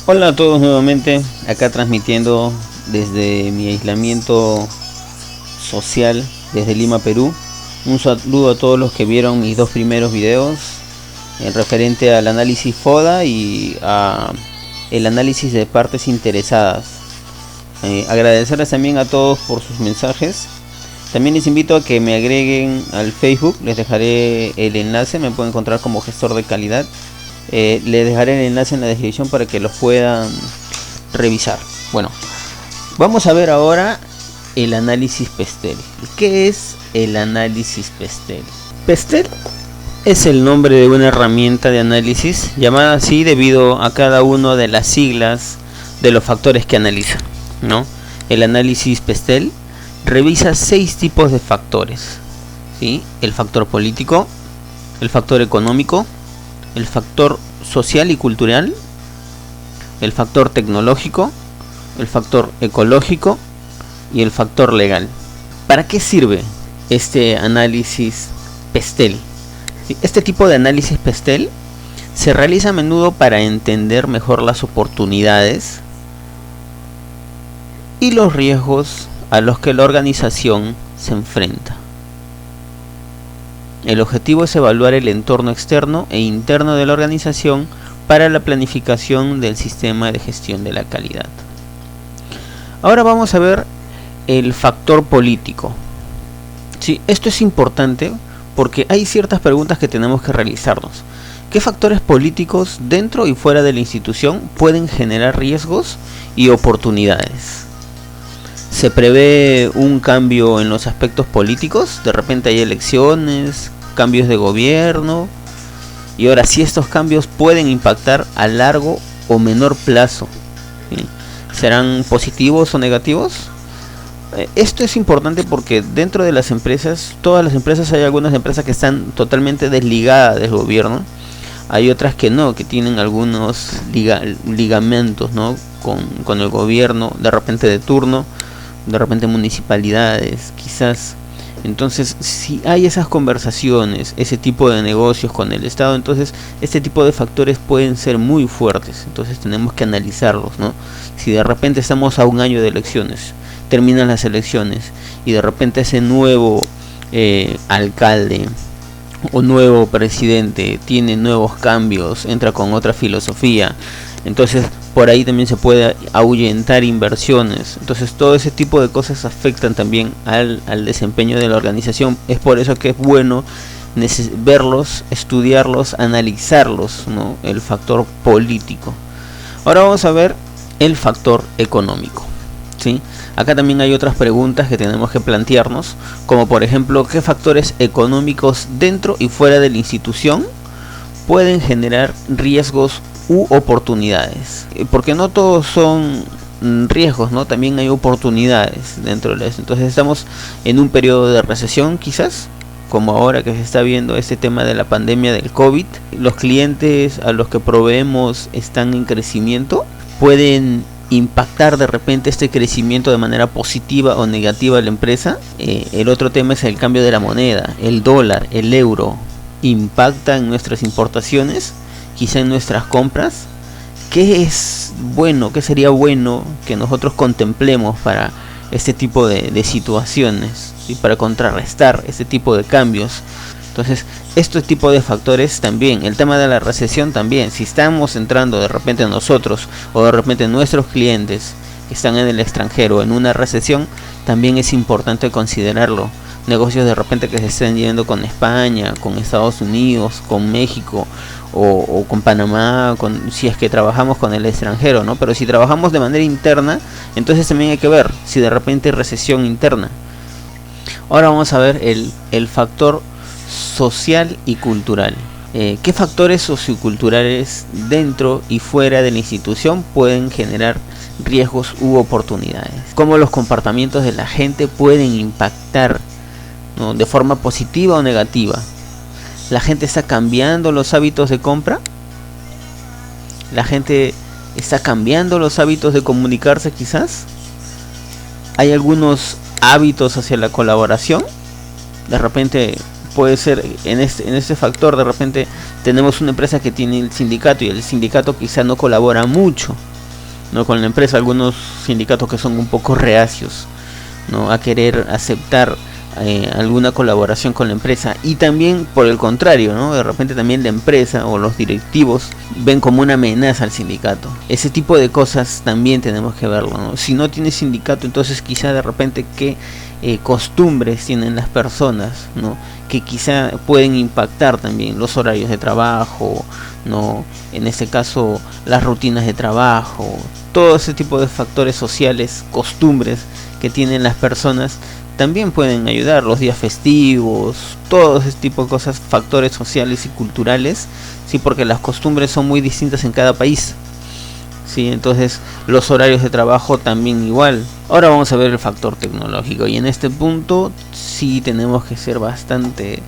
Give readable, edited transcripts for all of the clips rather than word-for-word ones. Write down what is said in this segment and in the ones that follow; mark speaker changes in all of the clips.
Speaker 1: Hola a todos nuevamente, acá transmitiendo desde mi aislamiento social desde Lima, Perú. Un saludo a todos los que vieron mis dos primeros videos en referente al análisis FODA y a el análisis de partes interesadas. Agradecerles también a todos por sus mensajes. También les invito a que me agreguen al Facebook, les dejaré el enlace, me pueden encontrar como gestor de calidad. Les dejaré el enlace en la descripción para que los puedan revisar. Bueno, vamos a ver ahora el análisis Pestel. ¿Qué es el análisis Pestel? Pestel es el nombre de una herramienta de análisis llamada así debido a cada una de las siglas de los factores que analiza, ¿no? El análisis Pestel revisa 6 tipos de factores, ¿sí? El factor político, el factor económico, el factor social y cultural, el factor tecnológico, el factor ecológico y el factor legal. ¿Para qué sirve este análisis Pestel? Este tipo de análisis Pestel se realiza a menudo para entender mejor las oportunidades y los riesgos a los que la organización se enfrenta. El objetivo es evaluar el entorno externo e interno de la organización para la planificación del sistema de gestión de la calidad. Ahora vamos a ver el factor político. Sí, esto es importante porque hay ciertas preguntas que tenemos que realizarnos. ¿Qué factores políticos dentro y fuera de la institución pueden generar riesgos y oportunidades? ¿Se prevé un cambio en los aspectos políticos? De repente hay elecciones, cambios de gobierno. Y ahora, si estos cambios pueden impactar a largo o menor plazo, ¿sí? ¿Serán positivos o negativos? Esto es importante porque dentro de las empresas, todas las empresas, hay algunas empresas que están totalmente desligadas del gobierno. Hay otras que no, que tienen algunos ligamentos, ¿no? con el gobierno, de repente de turno, de repente municipalidades, quizás. Entonces, si hay esas conversaciones, ese tipo de negocios con el Estado, entonces este tipo de factores pueden ser muy fuertes. Entonces tenemos que analizarlos, ¿no? Si de repente estamos a un año de elecciones, terminan las elecciones y de repente ese nuevo alcalde o nuevo presidente tiene nuevos cambios, entra con otra filosofía, entonces por ahí también se puede ahuyentar inversiones. Entonces todo ese tipo de cosas afectan también al desempeño de la organización. Es por eso que es bueno verlos, estudiarlos, analizarlos, ¿no? El factor político. Ahora vamos a ver el factor económico, ¿sí? Acá también hay otras preguntas que tenemos que plantearnos, como por ejemplo, ¿qué factores económicos dentro y fuera de la institución pueden generar riesgos u oportunidades? Porque no todos son riesgos, ¿no? También hay oportunidades dentro de eso. Entonces estamos en un periodo de recesión, quizás, como ahora que se está viendo este tema de la pandemia del COVID. Los clientes a los que proveemos están en crecimiento, pueden impactar de repente este crecimiento de manera positiva o negativa a la empresa. El otro tema es el cambio de la moneda, el dólar, el euro, impacta en nuestras importaciones, quizá en nuestras compras. ¿Qué es bueno, qué sería bueno que nosotros contemplemos para este tipo de situaciones, ¿sí? Para contrarrestar este tipo de cambios? Entonces, este tipo de factores también, el tema de la recesión también, si estamos entrando de repente nosotros o de repente nuestros clientes que están en el extranjero en una recesión, también es importante considerarlo. Negocios de repente que se estén yendo con España, con Estados Unidos, con México o con Panamá, si es que trabajamos con el extranjero, ¿no? Pero si trabajamos de manera interna, entonces también hay que ver si de repente hay recesión interna. Ahora vamos a ver el factor social y cultural. ¿Qué factores socioculturales dentro y fuera de la institución pueden generar riesgos u oportunidades? ¿Cómo los comportamientos de la gente pueden impactar, ¿no? De forma positiva o negativa? ¿La gente está cambiando los hábitos de compra? ¿La gente está cambiando los hábitos de comunicarse quizás? ¿Hay algunos hábitos hacia la colaboración? De repente puede ser en este factor, de repente tenemos una empresa que tiene el sindicato y el sindicato quizá no colabora mucho, ¿no? Con la empresa, algunos sindicatos que son un poco reacios, ¿no? A querer aceptar alguna colaboración con la empresa, y también por el contrario, ¿no? De repente también la empresa o los directivos ven como una amenaza al sindicato. Ese tipo de cosas también tenemos que verlo, ¿no? Si no tienes sindicato, entonces quizá de repente qué costumbres tienen las personas, ¿no? Que quizá pueden impactar también los horarios de trabajo, ¿no? En este caso las rutinas de trabajo, todo ese tipo de factores sociales, costumbres que tienen las personas, también pueden ayudar. Los días festivos, todo ese tipo de cosas, factores sociales y culturales, sí, porque las costumbres son muy distintas en cada país, sí, entonces los horarios de trabajo también igual. Ahora vamos a ver el factor tecnológico, y en este punto sí tenemos que ser bastante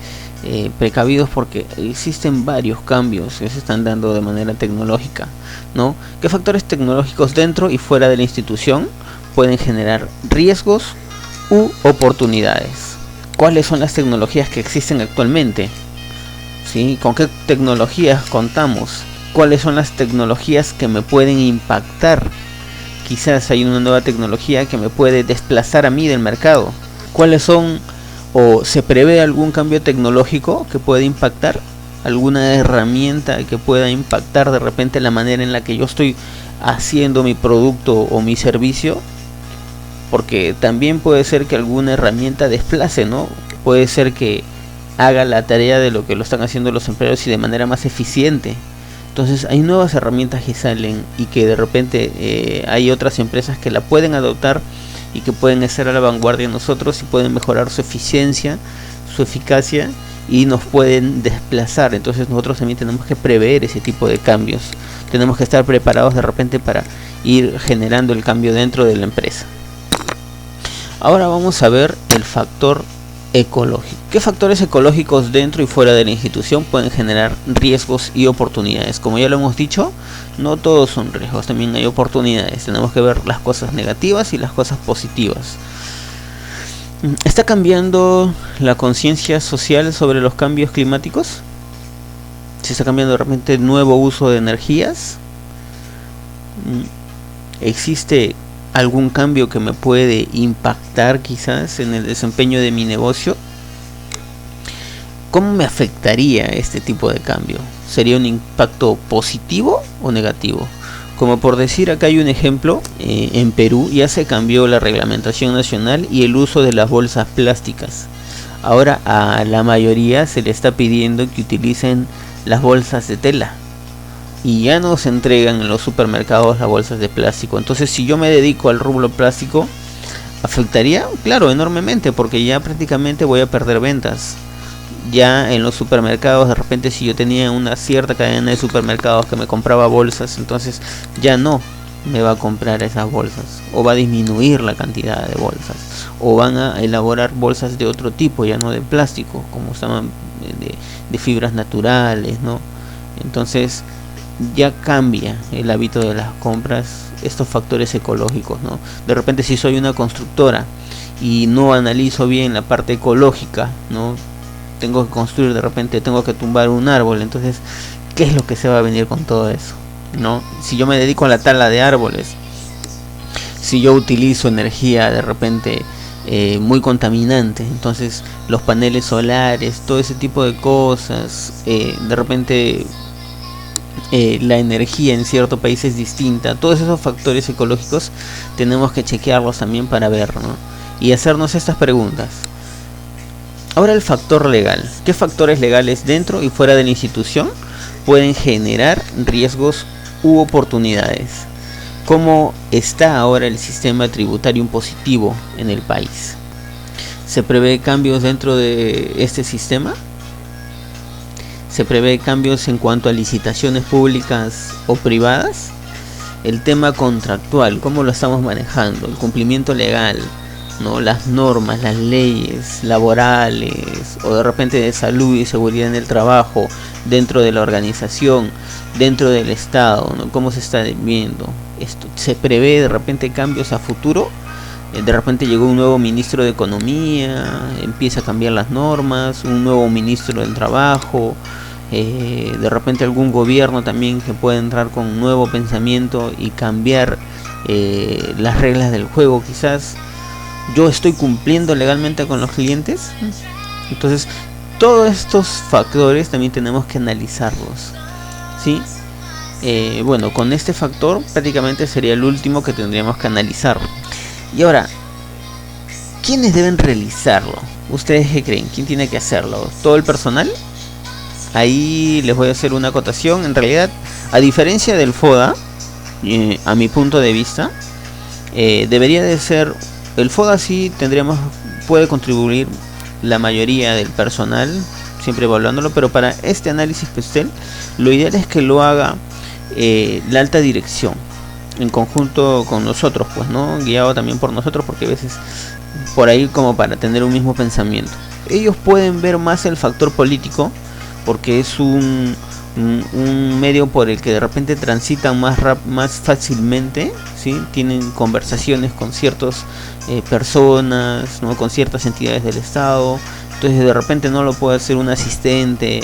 Speaker 1: precavidos, porque existen varios cambios que se están dando de manera tecnológica, ¿no? ¿Qué factores tecnológicos dentro y fuera de la institución pueden generar riesgos u oportunidades? ¿Cuáles son las tecnologías que existen actualmente? ¿Sí? ¿Con qué tecnologías contamos? ¿Cuáles son las tecnologías que me pueden impactar? Quizás hay una nueva tecnología que me puede desplazar a mí del mercado. ¿Cuáles son, o se prevé algún cambio tecnológico que puede impactar? ¿Alguna herramienta que pueda impactar de repente la manera en la que yo estoy haciendo mi producto o mi servicio? Porque también puede ser que alguna herramienta desplace, ¿no? Puede ser que haga la tarea de lo que lo están haciendo los empleados y de manera más eficiente. Entonces hay nuevas herramientas que salen y que de repente hay otras empresas que la pueden adoptar y que pueden estar a la vanguardia de nosotros y pueden mejorar su eficiencia, su eficacia, y nos pueden desplazar. Entonces nosotros también tenemos que prever ese tipo de cambios. Tenemos que estar preparados de repente para ir generando el cambio dentro de la empresa. Ahora vamos a ver el factor ecológico. ¿Qué factores ecológicos dentro y fuera de la institución pueden generar riesgos y oportunidades? Como ya lo hemos dicho, no todos son riesgos, también hay oportunidades. Tenemos que ver las cosas negativas y las cosas positivas. ¿Está cambiando la conciencia social sobre los cambios climáticos? ¿Se está cambiando de repente el nuevo uso de energías? ¿Existe algún cambio que me puede impactar quizás en el desempeño de mi negocio? ¿Cómo me afectaría este tipo de cambio? ¿Sería un impacto positivo o negativo? Como por decir, acá hay un ejemplo, en Perú ya se cambió la reglamentación nacional y el uso de las bolsas plásticas. Ahora a la mayoría se le está pidiendo que utilicen las bolsas de tela, y ya no se entregan en los supermercados las bolsas de plástico. Entonces, si yo me dedico al rubro plástico, ¿afectaría? Claro, enormemente, porque ya prácticamente voy a perder ventas. Ya en los supermercados, de repente, si yo tenía una cierta cadena de supermercados que me compraba bolsas, entonces ya no me va a comprar esas bolsas, o va a disminuir la cantidad de bolsas, o van a elaborar bolsas de otro tipo, ya no de plástico, como estaban de fibras naturales, ¿no? Entonces ya cambia el hábito de las compras, estos factores ecológicos, ¿no? De repente, si soy una constructora y no analizo bien la parte ecológica, ¿no? Tengo que construir, de repente tengo que tumbar un árbol, entonces ¿qué es lo que se va a venir con todo eso? ¿No? Si yo me dedico a la tala de árboles, si yo utilizo energía de repente muy contaminante, entonces los paneles solares, todo ese tipo de cosas, de repente la energía en cierto país es distinta. Todos esos factores ecológicos tenemos que chequearlos también para ver, ¿no? Y hacernos estas preguntas. Ahora, el factor legal. ¿Qué factores legales dentro y fuera de la institución pueden generar riesgos u oportunidades? ¿Cómo está ahora el sistema tributario impositivo en el país? ¿Se prevé cambios dentro de este sistema? ¿Se prevé cambios en cuanto a licitaciones públicas o privadas? El tema contractual, ¿cómo lo estamos manejando? El cumplimiento legal, ¿no? Las normas, las leyes laborales, o de repente de salud y seguridad en el trabajo, dentro de la organización, dentro del Estado, ¿no? ¿Cómo se está viendo esto? ¿Se prevé de repente cambios a futuro? De repente llegó un nuevo ministro de Economía, empieza a cambiar las normas, un nuevo ministro del Trabajo, de repente algún gobierno también que pueda entrar con un nuevo pensamiento y cambiar las reglas del juego. Quizás yo estoy cumpliendo legalmente con los clientes. Entonces todos estos factores también tenemos que analizarlos, ¿sí? Bueno, con este factor prácticamente sería el último que tendríamos que analizar. Y ahora, ¿quiénes deben realizarlo? ¿Ustedes qué creen? ¿Quién tiene que hacerlo? ¿Todo el personal? Ahí les voy a hacer una acotación. En realidad, a diferencia del FODA, a mi punto de vista, debería de ser... El FODA sí puede contribuir la mayoría del personal, siempre evaluándolo, pero para este análisis PESTEL, lo ideal es que lo haga la alta dirección, en conjunto con nosotros, pues, ¿no? Guiado también por nosotros, porque a veces por ahí como para tener un mismo pensamiento. Ellos pueden ver más el factor político, porque es un medio por el que de repente transitan más fácilmente, ¿sí? Tienen conversaciones con ciertas personas, ¿no? Con ciertas entidades del Estado. Entonces de repente no lo puede hacer un asistente,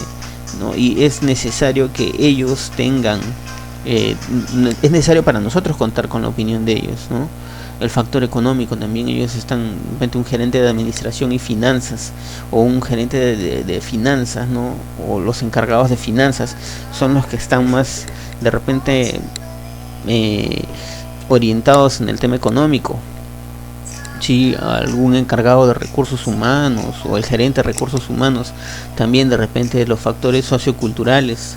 Speaker 1: ¿no? Y es necesario que ellos tengan, es necesario para nosotros contar con la opinión de ellos, ¿no? El factor económico también, ellos están, un gerente de administración y finanzas, o un gerente de finanzas, ¿no? O los encargados de finanzas son los que están más de repente orientados en el tema económico. Si algún encargado de recursos humanos o el gerente de recursos humanos, también de repente los factores socioculturales,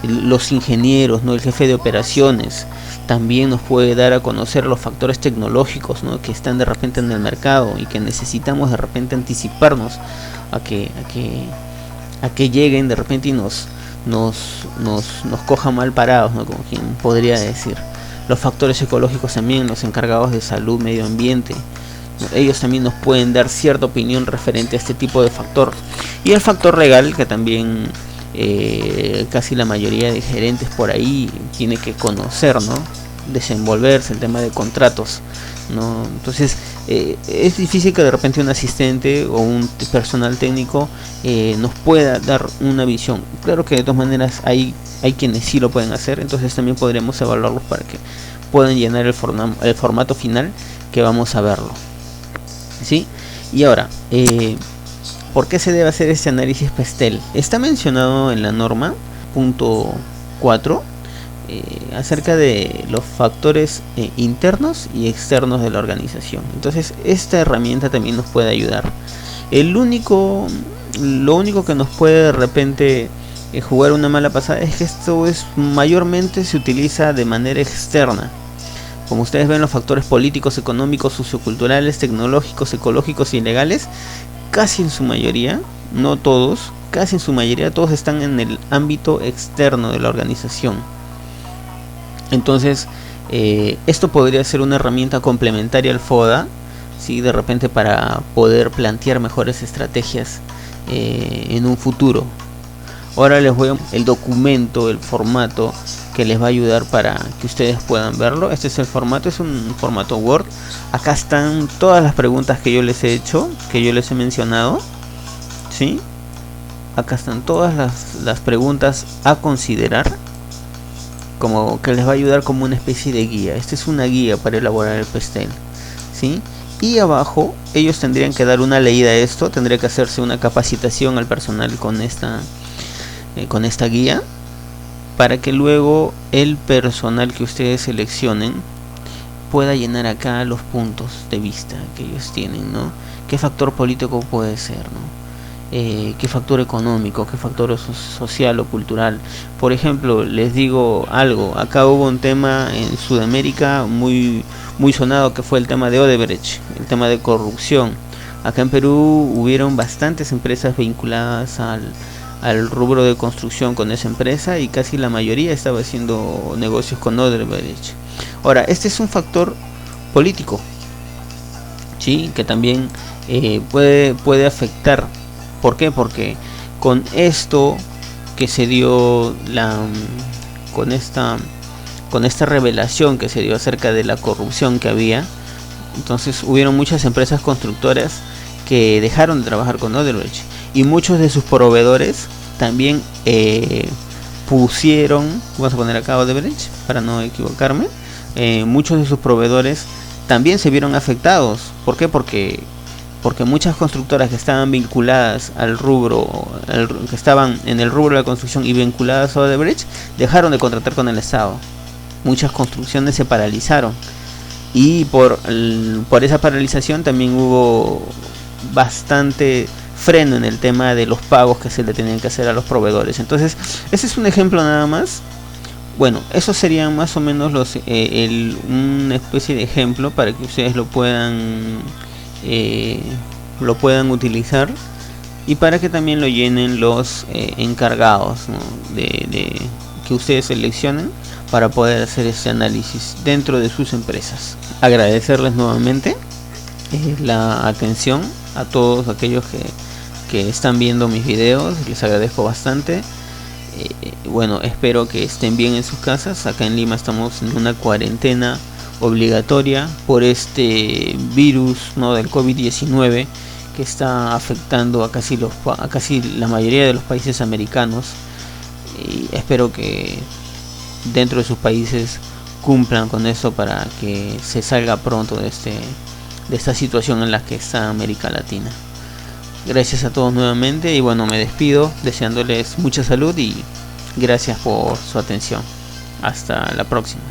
Speaker 1: los ingenieros, ¿no? El jefe de operaciones también nos puede dar a conocer los factores tecnológicos, ¿no? Que están de repente en el mercado y que necesitamos de repente anticiparnos a que lleguen de repente y nos coja mal parados, ¿no? Como quien podría decir. Los factores ecológicos también, los encargados de salud, medio ambiente, ellos también nos pueden dar cierta opinión referente a este tipo de factor. Y el factor legal, que también casi la mayoría de gerentes por ahí tiene que conocer, ¿no? Desenvolverse, el tema de contratos, ¿no? Entonces es difícil que de repente un asistente o un personal técnico nos pueda dar una visión. Claro que de todas maneras hay quienes sí lo pueden hacer, entonces también podremos evaluarlos para que puedan llenar el formato final que vamos a verlo, ¿sí? Y ahora, ¿por qué se debe hacer este análisis PESTEL? Está mencionado en la norma, punto 4, acerca de los factores internos y externos de la organización. Entonces, esta herramienta también nos puede ayudar. Lo único que nos puede de repente jugar una mala pasada es que esto mayormente se utiliza de manera externa. Como ustedes ven, los factores políticos, económicos, socioculturales, tecnológicos, ecológicos y legales, casi en su mayoría, no todos, casi en su mayoría, todos están en el ámbito externo de la organización. Entonces, esto podría ser una herramienta complementaria al FODA, ¿sí? De repente para poder plantear mejores estrategias en un futuro. Ahora les voy a el documento, el formato que les va a ayudar para que ustedes puedan verlo. Este es el formato, es un formato Word. Acá están todas las preguntas que yo les he hecho, que yo les he mencionado, ¿sí? Acá están todas las preguntas a considerar, como que les va a ayudar como una especie de guía. Esta es una guía para elaborar el PESTEL, ¿sí? Y abajo ellos tendrían que dar una leída a esto, tendría que hacerse una capacitación al personal con esta guía, para que luego el personal que ustedes seleccionen pueda llenar acá los puntos de vista que ellos tienen, ¿no? ¿Qué factor político puede ser, ¿no? ¿Qué factor económico? ¿Qué factor social o cultural? Por ejemplo, les digo algo, acá hubo un tema en Sudamérica muy sonado, que fue el tema de Odebrecht, el tema de corrupción. Acá en Perú hubieron bastantes empresas vinculadas al rubro de construcción con esa empresa, y casi la mayoría estaba haciendo negocios con Odebrecht. Ahora, este es un factor político, ¿sí? Que también puede afectar. ¿Por qué? Porque con esto que se dio, con esta revelación que se dio acerca de la corrupción que había, entonces hubieron muchas empresas constructoras que dejaron de trabajar con Odebrecht, y muchos de sus proveedores también pusieron, vamos a poner acá Odebrecht para no equivocarme, muchos de sus proveedores también se vieron afectados. ¿Por qué? Porque muchas constructoras que estaban vinculadas al rubro, que estaban en el rubro de la construcción y vinculadas a Odebrecht, dejaron de contratar con el Estado. Muchas construcciones se paralizaron, y por esa paralización también hubo bastante freno en el tema de los pagos que se le tenían que hacer a los proveedores. Entonces, ese es un ejemplo nada más. Bueno, esos serían más o menos una especie de ejemplo para que ustedes lo puedan utilizar, y para que también lo llenen los encargados, ¿no? de que ustedes seleccionen para poder hacer ese análisis dentro de sus empresas. Agradecerles nuevamente la atención a todos aquellos que están viendo mis videos, les agradezco bastante. Bueno, espero que estén bien en sus casas. Acá en Lima estamos en una cuarentena obligatoria por este virus, ¿no?, del COVID-19, que está afectando a casi la mayoría de los países americanos, y espero que dentro de sus países cumplan con eso para que se salga pronto de esta situación en la que está América Latina. Gracias a todos nuevamente, y bueno, me despido deseándoles mucha salud y gracias por su atención. Hasta la próxima.